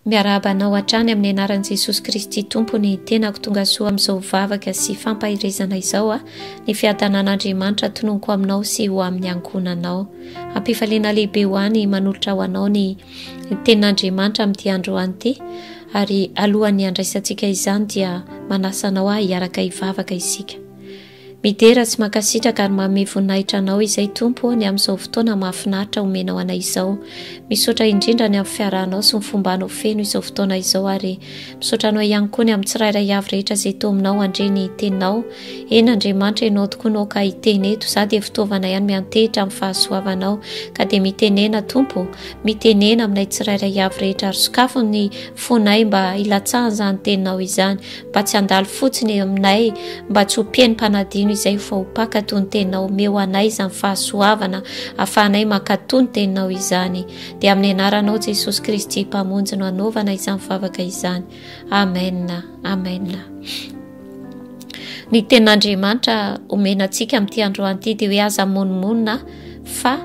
Miarabanao hatrany amin'ny anaran'i Jesosy Kristy tompony, tenako tonga soa amin'izao vavaka sy fampahirizana izao ny fiadanan'Andriamanitra tononoko aminao sy ho amin'ny ankonanao. Ampifaliana lehibe ho any manolotra ho anao ny tenin'Andriamanitra amin'ity andro an'ity, ary alohan'ny andraisantsika izany dia manasanao hiaraka hivavaka isika. Midera tsy makasitraka ary manome voninahitra anao izay tompo ny amin'izao fotoana mahafinaritra omenao anay izao. Misaotra indrindra ny amin'ny fiarahanao sy ny fombanao feno izao fotoana izao, ary misaotra anao ihany koa ny amin'ny tsirairay avy rehetra izay tominao andre ny teninao. Eny Andriamanitra, ianao tokoa nao ka hiteny eto, za dia fitaovana ihany miantehitra amin'ny fahasoavanao, ka dia mitenena tompo, mitenena aminay tsirairay avy rehetra, ary sokafo ny fonay mba hilatsahan izany teninao izany, mba tsy handalo fotsiny aminay, mba tsy ho piainy mpanadino izay fa ho pakatony teninao, meo anay izany fahasoavana ahafahanay makatony teninao izany. Dia amin'ny anaranao Jesosy Kristy mpamonjy no anaovana izany vavaka izany. Amen. Amen. Ny tenin'Andriamanitra omenantsika amin'ity andro an'ity dia hoe aza monimona fa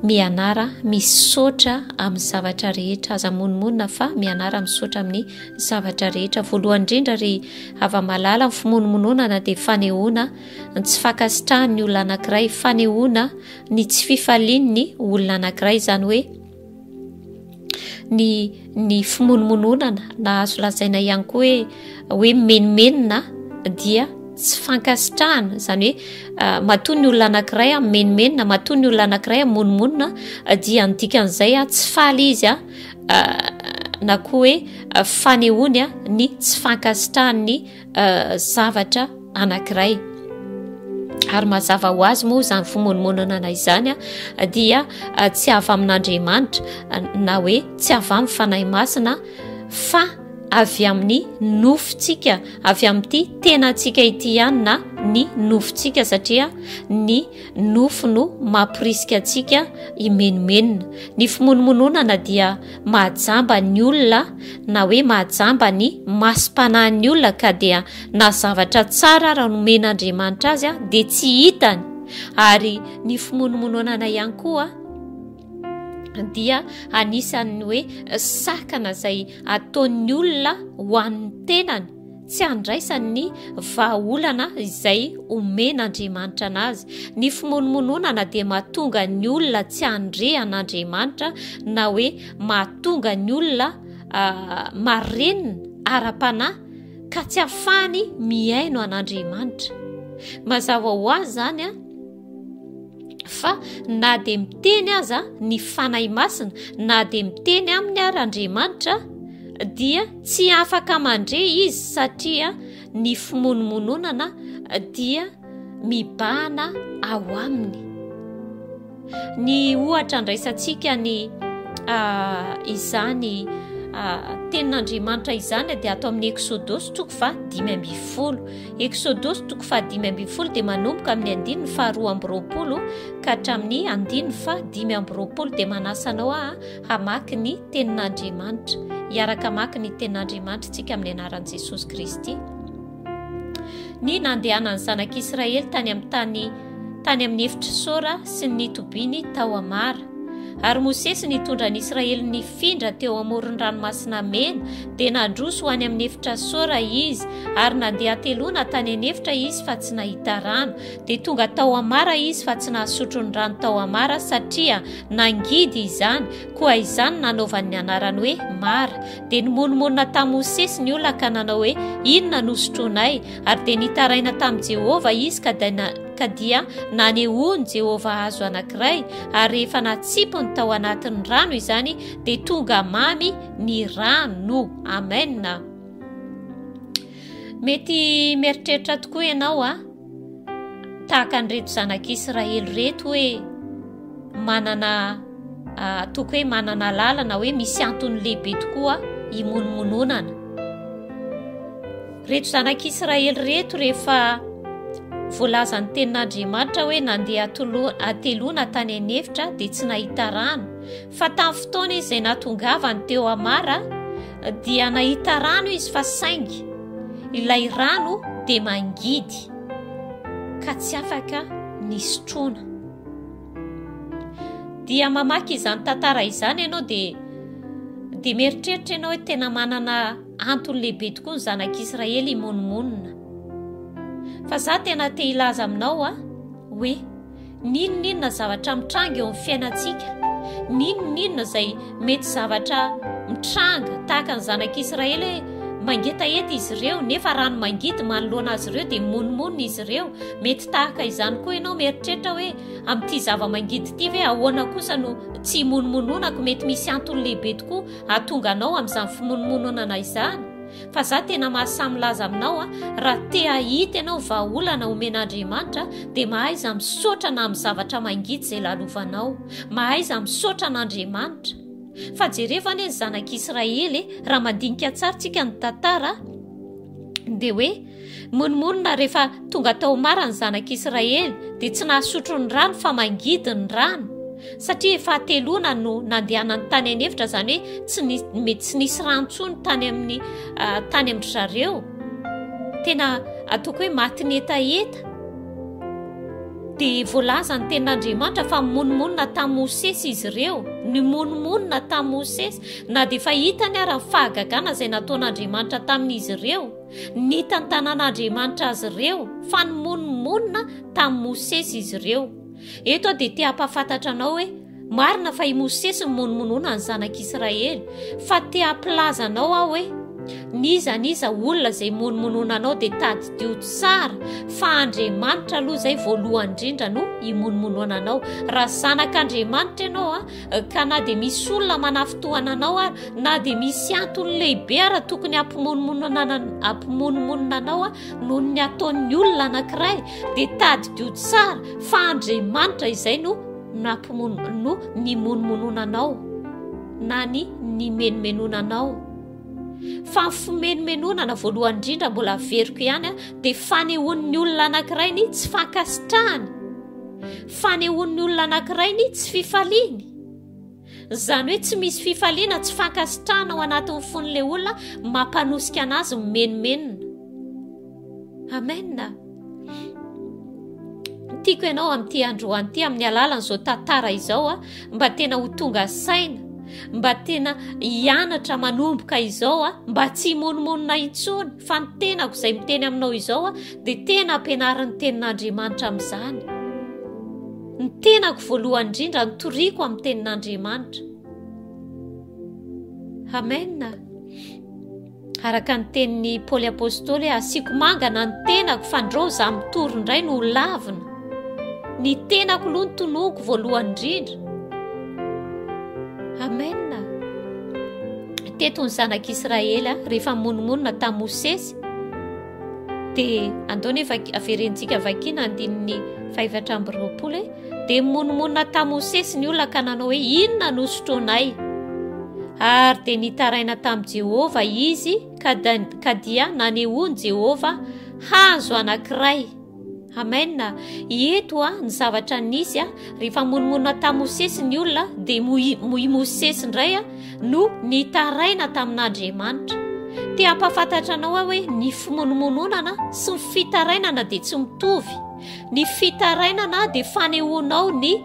mianara misaotra amin'ny zavatra rehetra. Aza monimonina fa mianara misaotra amin'ny zavatra rehetra. Voalohany indrindra ry hava-malala ny fimonomononana dia fanehoana ny tsy fankasitrahany ny olona anankiray, fanehoana ny tsy fifaliany olona anankiray. Izany hoe ny fimonomononana na azo lazaina ihany koa hoe menomenina dia tsy fankasitrahana. Izany hoe matoa ny olona anankiray menomenina, matoa ny olona anankiray monomonina, dia ny dikan'izay tsy faly izy na koa hoe fanehoany ny tsy fankasitrahany zavatra anankiray. Ary mazava ho azy moa izany fimonomonana izany dia tsy avy amin'Andriamanitra, na hoe tsy avy amin'ny fanahy masina, fa avy amin'ny nofontsika, avy amin'ity tenantsika ity ihany na ny nofontsika, satria ny nofo no mampirisika antsika imenomenina. Ny fimonomononana dia mahajamba ny olona, na hoe mahajamba ny masom-panahin'ny olona, ka dia na zavatra tsara raha nomen'Andriamanitra azy dia tsy hitany. Ary ny fimonomononana ihany koa dia anisan'ny hoe sakana izay ataon'ny olona ho an'ny tenany, tsy andraisany vahaolana izay omen'Andriamanitra anazy. Ny fimonomononana dia mahatonga ny olona tsy andre an'Andriamanitra, na hoe mahatonga ny olona marenina ara-panahy ka tsy ahafahany miaino an'Andriamanitra. Mazava ho azy zany fa na dia miteny aza ny fanahy masina, na dia miteny amin'ny Andriamanitra, dia tsy afaka mandre izy, satria ny fimonomononana dia mibahana ao aminy. Ny ohatra andraisantsika ny izany tenin'Andriamanitra izany dia atao amin'ny Exodosy 5:10. Exodosy 5:10 dia manomboka amin'ny 2:20 ka hatramin'ny 2:5 dia manasanao hamaky ny tenin'Andriamanitra. Hiaraka hamaky ny tenin'Andriamanitra tsika amin'ny anaran'i Jesosy Kristy. Ny nandehanan'ny zanak'Israely tany amin'ny efitra Sora sy ny tobiany tao Amara. Ary Mosesy nitondra ny Israely nifindra teo amoron-dranomasina mena, dia nandroso ho any amin'ny efitra Sora izy, ary nandeha telona tany anefitra izy fa tsy nahita rano. Dia tonga tao Amara izy fa tsy nahasotro ny rano tao Amara, satria nangidy izany, koa izany nanaovan'ny anarany hoe Mara. Dia nimonomonina tamin'i Mosesy ny olona ka nanao hoe inona no sotronay, ary dia nitaraina tamin'i Jehova izy ka dia nanehoany Jehova hazo anankiray, ary rehefa natsipony tao anatin'ny rano izany dia tonga mamy ny rano. Amen. Mety mieritreritra tokoa ianao tahaka nyreto zanak'Israely reto hoe manana toko hoe manana lalana, hoe misy antony lehibe tokoa imonomononana. Reto zanak'Israely reto rehefa voalaza ny tenin'Andriamanitra hoe nandeha atelona tany anefitra dia tsy nahita rano, fa tamin'ny fotoana izy izay natongavany teo Amara dia nahita rano izy, fa saingy ilay rano dia mangidy ka tsy afaka nisotroana. Dia mamaky izany tantara izany ianao dia mieritreritra ianao hoe tena manana antony lehibe tokoa ny zanak'Israely imonomonina. Fa za tena te hilaza aminao hoe ninonninona zavatra mitranga eo amin'ny fiainantsika, ninonninona izay mety zavatra mitranga tahaka ny zanak'Israely hoe mangetaheta izy ireo nefa rano mangidy manoloana azy ireo dia monomonina izy ireo. Mety tahaka izany koa ianao mieritreritra hoe amin'ity zava-mangidy ity ve ahoana kosa no tsy monomononako, mety misy antony lehibe tokoa ahatonga anao amin'izany fimonomonana izany. Fa za tena mahasamilaza aminao raha te ahita ianao vahaolana omen'Andriamanitra dia mahay izy misaotra na amin'ny zavatra mangidy izay lalovanao, mahay izy misaotra an'Andriamanitra. Fa jereva ny zanak'Israely raha mandinika tsara tsika ny tantara dia hoe monomonina rehefa tonga tao mara ny zanak'Israely dia tsy nahasotro ny rano fa mangidy ny rano, satria efa teloana no nandehanany tany anefitra, izany hoe mety tsy nisy ranontsony tany amin'ny zareo. Tena ataoko hoe maty netaheta. Dia voalaza ny tenin'Andriamanitra fa monomonina tamin'i Mosesy izy ireo, ny monomonina tamin'i Mosesy, na dia efa hitany ary ny fahagagana izay nataon'Andriamanitra tamin'izy ireo, ny tantanan'Andriamanitra azy ireo, fa ny monomonina tamin'i Mosesy izy ireo. Eto dia te hampafantatra anao hoe marina fa i Mosesy ny monomonona ny zanak'Israely, fa te hampilaza anao hoe niza olona izay monomonona anao dia tadidio tsara fa Andriamanitra aloha izay voalohany indrindra no imonomonona anao. Raha zanak'Andriamanitra ianao ka na dia misy olona manafitohana anao na dia misy antony lehibe raha tokony hampimonomonona anao noho ny ataon'ny olona anankiray, dia tadidio tsara fa Andriamanitra izay no nimonomonona anao na ny menomenona anao. Fa fimenomenonana voalohany indrindra mbola veriko ihany dia fanehoan'ny olona anankiray ny tsy fankasitrahany, fanehoan'ny olona anankiray ny tsy fifaliany. Izany hoe tsy misy fifaliana, tsy fankasitrahana ao anatin'ny fon'ilay olona mampanosika anazy mimenomenona. Amenna. Tiako ianao amin'ity androany ity amin'ny alalan'izao tantara izao mba tena ho tonga saina, mba tena hianatra manomboka izao mba tsy monomonina intsony, fa ny tenako izay miteny aminao izao dia tena ampianarin'ny tenin'Andriamanitra amin'izany. Ny tenako voalohany indrindra ny toriako amin'ny tenin'Andriamanitra. Amenna. Araka ny tenin'ny Paoly Apôstôly asiako mangana ny tenako fa ndreo za mitory indray no lavina. Ny tenako aloha ny tonoko voalohany indrindra. Amenna. Teto ny zanak'Israely rehefa monomonina tamin'i Mosesy dia andao nefa averentsika vakina andininy 520 dia monomonina tamin'i Mosesy ny olona ka nanao hoe inona no sotroanay, ary dia nitaraina tamin'i Jehova izy ka dia nanehoany Jehova hazo anankiray. Amenna. Eto ny zavatra nisy rehefa monomonina tamin'i Mosesy ny olona dia moy Mosesy indray no nitaraina tamin'Andriamanitra. Te hampafantatra anao hoe ny fimonomononana sy ny fitarainana dia tsy mitovy. Ny fitarainana dia fanehoanao ny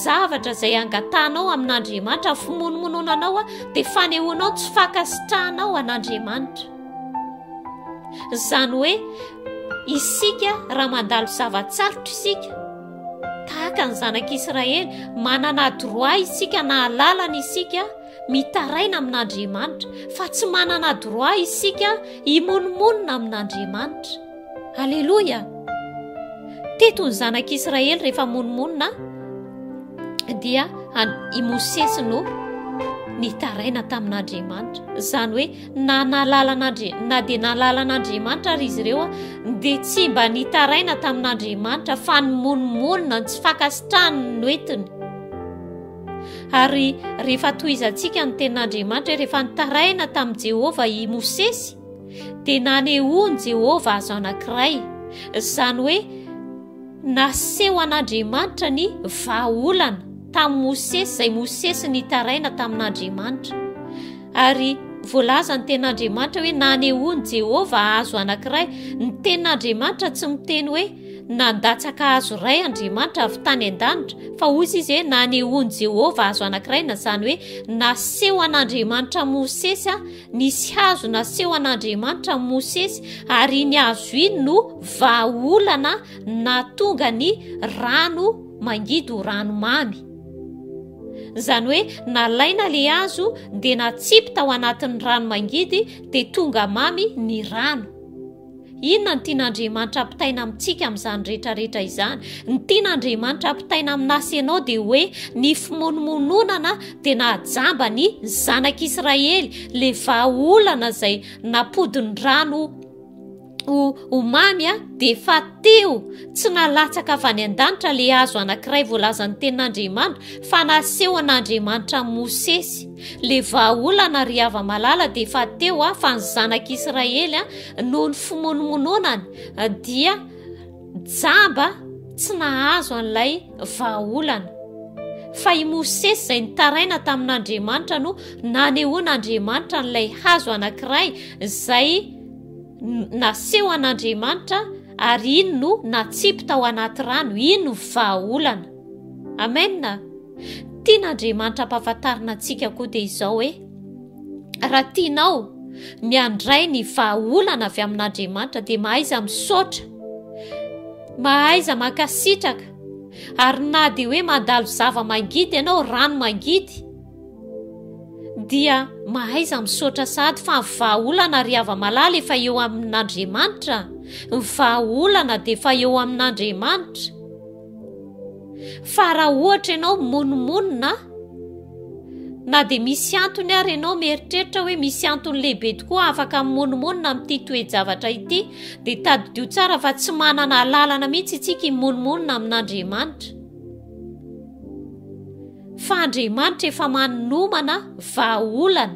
zavatra izay angatanao amin'Andriamanitra, fimonomononanao dia fanehoanao tsy fankasitrahanao an'Andriamanitra. Izany hoe isika raha mandalo zavatsarotra isika tahaka ny zanak'Israely, manana droit isika na alalana isika mitaraina amin'Andriamanitra, fa tsy manana droit isika imonomonina amin'Andriamanitra. Alleluia. Teto ny zanak'Israely rehefa monomonina dia i Mosesy no nitaraina tamin'Andriamanitra. Izany hoe na dia nalalan'Andriamanitra ary izy ireo dia tsy mba nitaraina tamin'Andriamanitra fa ny monomonina tsy fankasitrahany no entiny. Ary rehefa tohizantsika ny tenin'Andriamanitra rehefa nitaraina tamin'i Jehova i Mosesy dia nanehoany Jehova azo anankiray. Izany hoe naseho an'Andriamanitra ny vahaolana tamin'i Mosesy, izay Mosesy nitaraina tamin'Andriamanitra. Ary voalaza ny tenin'Andriamanitra hoe nanehoany Jehova azo anankiray. Ny tenin'Andriamanitra tsy miteny hoe nandatsaka azo ray Andriamanitra avy tany an-danitra fa ozy izy hoe nanehoany Jehova azo anankiray na zany hoe naseho an'Andriamanitra Mosesy nisy hazo naseho an'Andriamanitra Mosesy ary iny hazo iny no vahaolana natonga ny rano mangidy ho rano mamy. Zany hoe nalaina le hazo dia natsipy ao anatin'ny rano mangidy dia tonga mamy ny rano. Inona ny tian'Andriamanitra ampitaina amintsika amin'izany rehetrarehetra izany? Ny tian'Andriamanitra ampitaina amin'asy ianao dia hoe ny fimonomononana dia nahajamba ny zanak'Israely, le vahaolana izay napodiny rano ho mamy dia efa teo, tsy nalatsaka avy any an-danitra le hazo anankiray voalazan'ny tenin'Andriamanitra fa naseho an'Andriamanitra Mosesy. Le vahaolana ry hava-malala dia efa teo fa ny zanak'Israely noho ny fimonomononany dia jamba tsy nahazo an'ilay vahaolana. Fa i Mosesy izay nitaraina tamin'Andriamanitra no nanehoan'Andriamanitra n'ilay hazo anankiray izay naseho an'Andriamanitra ary iny no natsipy tao anaty rano, iny no vahaolana. Amen. Tian'Andriamanitra ampahafantarina antsika koa dia izao hoe raha tianao miandray ny vahaolana avy amin'Andriamanitra dia mahaiza misaotra, mahaiza mankasitraka, ary na dia hoe mandalo zava-mangidy ianao, rano mangidy, dia mahaiza misaotra sahady fa ny vahaolana ry hava-malala efa eo amin'Andriamanitra. Ny vahaolana dia efa eo amin'Andriamanitra. Fa raha ohatra ianao monomonina na dia misy antony ary ianao mieritreritra hoe misy antony lehibe tokoa afaka mimonomonina amin'ity toe-javatra ity, dia tadidio tsara fa tsy manana lalana mihitsy itsika himonomonina amin'Andriamanitra. Fa Andriamanitra efa manomana vahaolana.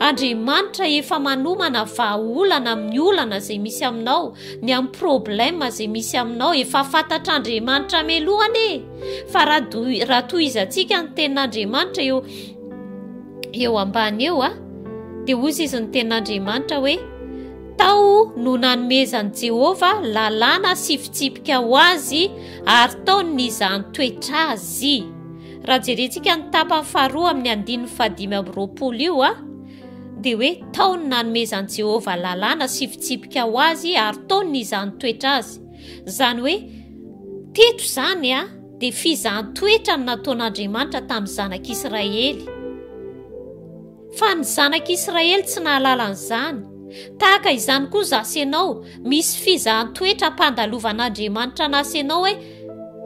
Andriamanitra efa manomana vahaolana amin'ny olana izay misy aminao, ny amin'ny problème izay misy aminao, efa fantatr'Andriamanitra melohany. Fa raha tohizantsika ny tenin'Andriamanitra eo ambany eo dia hozy izy ny tenin'Andriamanitra hoe tao no nanomezan'i Jehova lalàna sy fitsipika ho azy ary taony izany toetra azy. Raha jerentsika ny tapany faharoa amin'ny 5:20 io dia hoe taony nanomezan'i Jehova lalàna sy fitsipika ho azy ary taony izany toetra azy. Zany hoe teto izany dia fizahanttoetra no nataon'Andriamanitra tamin'ny zanak'Israely. Fa ny zanak'Israely tsy nahalala an'izany. Tahaka izany koa zasy ianao, misy fizahanttoetra ampandalovan'Andriamanitra anasy ianao hoe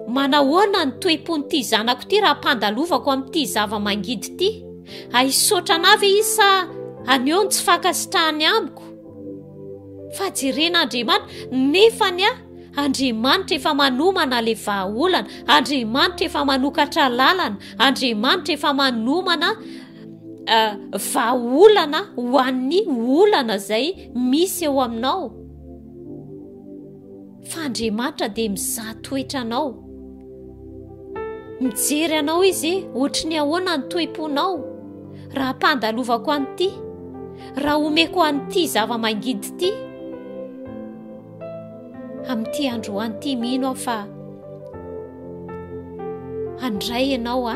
manahoana ny toe-pon'ity zanako ity raha ampandalovako amin'ity zava-mangidy ity? Aisotra anavy izy sa aneo ny tsy fankasitrahany amiko? Fa jeren'Andriamanitra nefany Andriamanitra efa manomana le vahaolana, Andriamanitra efa manokatra lalana, Andriamanitra efa manomana vahaolana ho an'ny olana izay misy eo aminao. Fa Andriamanitra dia mizaha toetra anao, mijery anao izy ohatry ny ahoana ny toe-ponao. Raha ampandalovako an'ity, raha omeko an'ity zava-mangidy ity, amin'ity andro an'ity mino aho fa handray ianao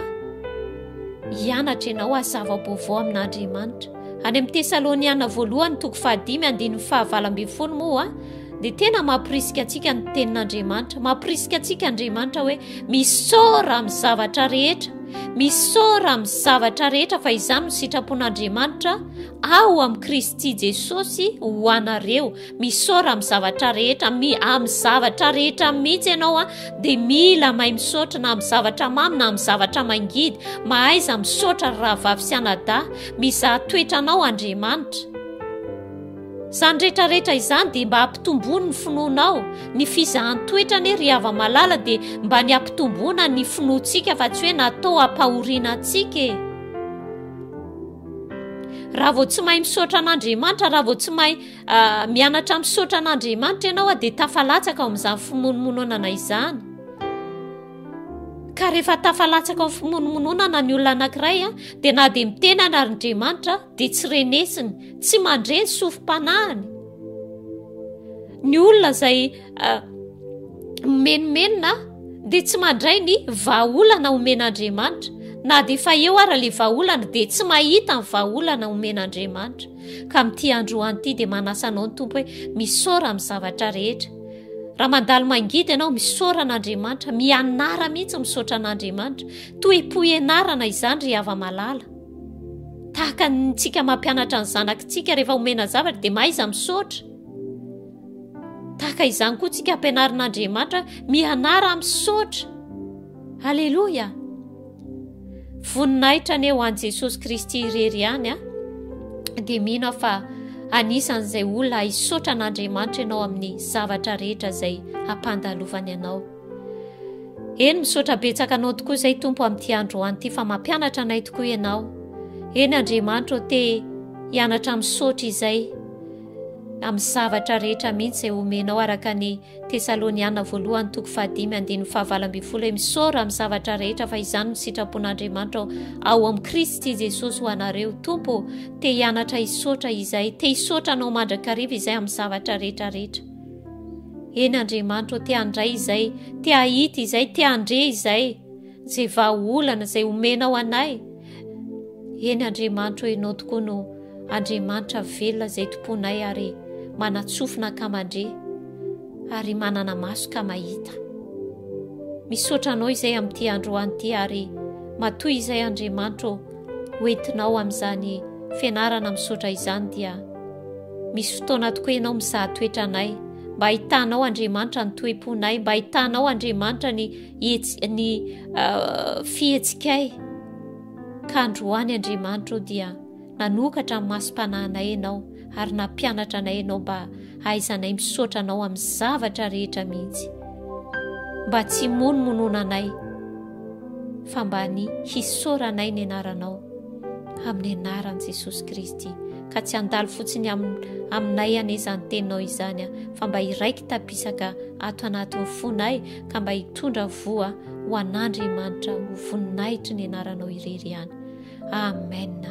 hianatra ianao zava-baovao amin'Andriamanitra. Any amin'ny Tesaloniana 1:5-9 moa dia tena mampirisika antsika ny tenin'Andriamanitra, mampirisika antsika Andriamanitra hoe misaora amin'ny zavatra rehetra, misaora amin'ny zavatra rehetra fa izany no sitrapon'Andriamanitra ao amin'ny Kristy Jesosy ho anareo. Misaora amin'ny zavatra rehetra, amin'ny zavatra rehetra mihitsy ianao dia mila mahay misaotra na amin'ny zavatra mamy na amin'ny zavatra mangidy. Mahaiza misaotra raha vavy sy anadahy, mizaha toetra anao Andriamanitra. Izany rehetrarehetra izany dia mba hampitomboany ny finoanao, ny fizahan-toetra anie ry hava-malala dia mba ny hampitomboana ny finoantsika fa tsy hoe natao hampahoriana antsika. Raha vao tsy mahay misaotra an'Andriamanitra, raha vao tsy mahay mianatra misaotra an'Andriamanitra ianao dia tafalatsaka ao amin'izany fimonomononana izany. Ka rehefa tafalatsaka ao amin'ny fimonomononana ny olona anankiray dia na dia miteny an'Andriamanitra dia tsy renesiny, tsy mandreny sofim-panahiny. Ny olona izay menomenona dia tsy mandray ny vahaolana omen'Andriamanitra, na dia fa eo ara le vahaolana dia tsy mahita ny vahaolana omen'Andriamanitra. Ka amin'ity androany ity dia manasa anao ny tompo hoe misaora amin'ny zavatra rehetra. Raha mandalo mangidy ianao misaora an'Andriamanitra, mianara mihitsy misaotra an'Andriamanitra, toepo ianarana izany ry hava-malala. Tahaka ntsika mampianatra ny zanakitsika rehefa omena zavatra dia maiza misaotra. Tahaka izany koa tsika ampianarin'Andriamanitra mianara misaotra. Aleloia! Voninahitra anie ho an'i Jesosy Kristy irery ihany dia mino fa anisan'izay olona hisaotra an'Andriamanitra ianao amin'ny zavatra rehetra izay hampandalovany ianao. Eny misaotra betsaka anao tokoa izay Tompo amin'ity androany ity fa mampianatra anay tokoa ianao. Eny Andriamanitra te hianatra misaotra izay amin'ny zavatra rehetra mihitsy izay omenao araka ny Tesaloniana 1:5-7 misaora amin'ny zavatra rehetra fa izany no sitrapon'Andriamanitra ao amin'ny Kristy Jesosy ho anareo. Tompo te hianatra hisaotra izay, te hisaotra anao mandrakariva izay amin'ny zavatra rehetrarehetra. Eny Andriamanitra te handray izay, te hahita izay, te handre izay izay vahaolana izay omenao anay. Eny Andriamanitra ianao tokoa no Andriamanitra velona izay tomponay ary manatsofina ka mandre ary manana maso ka mahita. Misaotra anao izay amin'ity androany ity ary matoy izay Andriamanitra hoentinao amin'izany fianarana misaotra izany dia misy fotoana tokoa ianao mizaha toetra anay mba hitanao Andriamanitra ny toe-ponay, mba hitanao Andriamanitra ny fihetsika. Ka androany Andriamanitra dia nanokatra ny masom-panahinay ianao ary nampianatra anay ianao mba hahaizanay misaotra anao amin'ny zavatra rehetra mihitsy, mba tsy monomonona anay fa mba ny hisaoranay ny anaranao amin'ny anaran'i Jesosy Kristy. Ka tsy handalo fotsiny aminay ane izany teninao izany fa mba iraiki tapisaka ato anatin'ny fonay ka mba hitondra voa ho an'Andriamanitra ho voninahitra ny anaranao irery ihany. Amen.